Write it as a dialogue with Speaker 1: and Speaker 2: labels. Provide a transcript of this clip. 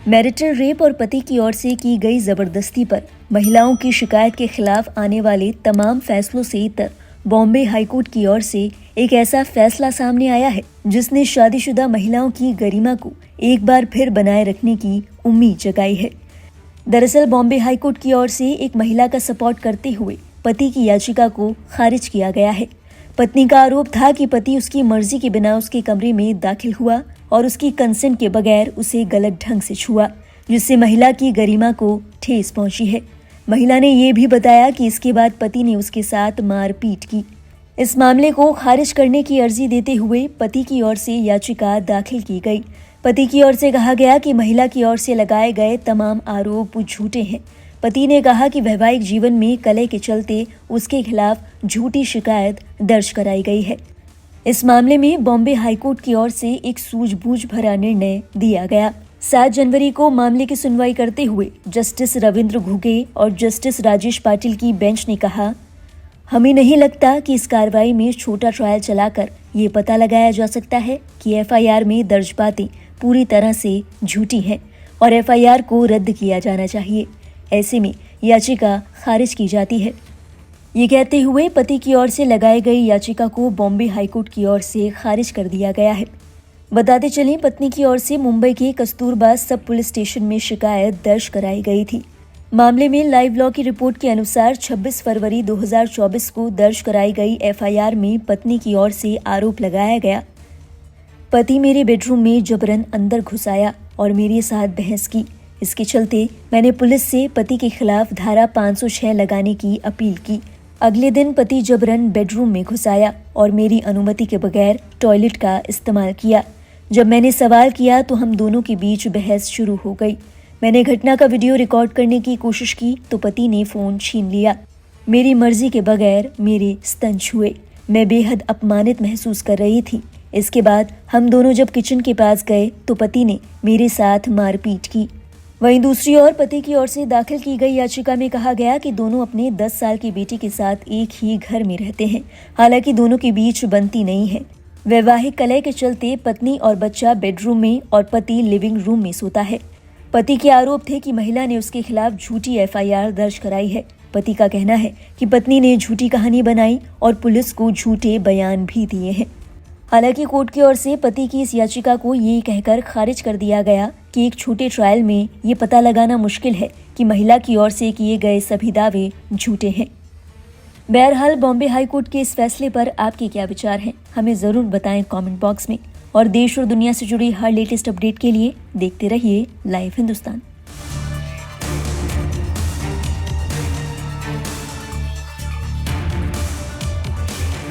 Speaker 1: Marital rape और पति की ओर से की गई जबरदस्ती पर महिलाओं की शिकायत के खिलाफ आने वाले तमाम फैसलों से इतर बॉम्बे हाईकोर्ट की ओर से एक ऐसा फैसला सामने आया है जिसने शादीशुदा महिलाओं की गरिमा को एक बार फिर बनाए रखने की उम्मीद जगाई है। दरअसल बॉम्बे हाईकोर्ट की ओर से एक महिला का सपोर्ट करते हुए पति की याचिका को खारिज किया गया है। पत्नी का आरोप था कि पति उसकी मर्जी के बिना उसके कमरे में दाखिल हुआ और उसकी कंसेंट के बगैर उसे गलत ढंग से छुआ, जिससे महिला की गरिमा को ठेस पहुंची है। महिला ने ये भी बताया कि इसके बाद पति ने उसके साथ मारपीट की। इस मामले को खारिज करने की अर्जी देते हुए पति की ओर से याचिका दाखिल की गई। पति की ओर से कहा गया कि महिला की ओर से लगाए गए तमाम आरोप झूठे हैं। पति ने कहा कि वैवाहिक जीवन में कलह के चलते उसके खिलाफ झूठी शिकायत दर्ज कराई गई है। इस मामले में बॉम्बे हाईकोर्ट की ओर से एक सूझबूझ भरा निर्णय दिया गया। 7 जनवरी को मामले की सुनवाई करते हुए जस्टिस रविंद्र घुगे और जस्टिस राजेश पाटिल की बेंच ने कहा, हमें नहीं लगता कि इस कार्रवाई में छोटा ट्रायल चलाकर ये पता लगाया जा सकता है कि एफआईआर में दर्ज बातें पूरी तरह से झूठी हैं और एफआईआर को रद्द किया जाना चाहिए। ऐसे में याचिका खारिज की जाती है। ये कहते हुए पति की ओर से लगाई गई याचिका को बॉम्बे हाईकोर्ट की ओर से खारिज कर दिया गया है। बताते चलें, पत्नी की ओर से मुंबई के कस्तूरबा सब पुलिस स्टेशन में शिकायत दर्ज कराई गई थी। मामले में लाइव लॉ की रिपोर्ट के अनुसार 26 फरवरी 2024 को दर्ज कराई गई एफआईआर में पत्नी की ओर से आरोप लगाया गया, पति मेरे बेडरूम में जबरन अंदर घुस आया और मेरे साथ बहस की। इसके चलते मैंने पुलिस से पति के खिलाफ धारा 506 लगाने की अपील की। अगले दिन पति जबरन बेडरूम में घुस आया और मेरी अनुमति के बगैर टॉयलेट का इस्तेमाल किया। जब मैंने सवाल किया तो हम दोनों के बीच बहस शुरू हो गई। मैंने घटना का वीडियो रिकॉर्ड करने की कोशिश की तो पति ने फोन छीन लिया। मेरी मर्जी के बगैर मेरे स्तन छुए। मैं बेहद अपमानित महसूस कर रही थी। इसके बाद हम दोनों जब किचन के पास गए तो पति ने मेरे साथ मारपीट की। वहीं दूसरी ओर पति की ओर से दाखिल की गई याचिका में कहा गया कि दोनों अपने 10 साल की बेटी के साथ एक ही घर में रहते हैं। हालांकि दोनों के बीच बनती नहीं है। वैवाहिक कलह के चलते पत्नी और बच्चा बेडरूम में और पति लिविंग रूम में सोता है। पति के आरोप थे कि महिला ने उसके खिलाफ झूठी एफआईआर दर्ज कराई है। पति का कहना है कि पत्नी ने झूठी कहानी बनाई और पुलिस को झूठे बयान भी दिए हैं। हालांकि कोर्ट की ओर से पति की इस याचिका को ये कहकर खारिज कर दिया गया कि एक छोटे ट्रायल में ये पता लगाना मुश्किल है कि महिला की ओर से किए गए सभी दावे झूठे हैं। बहरहाल बॉम्बे हाईकोर्ट के इस फैसले पर आपके क्या विचार हैं? हमें जरूर बताएं कमेंट बॉक्स में। और देश और दुनिया से जुड़ी हर लेटेस्ट अपडेट के लिए देखते रहिए लाइव हिंदुस्तान।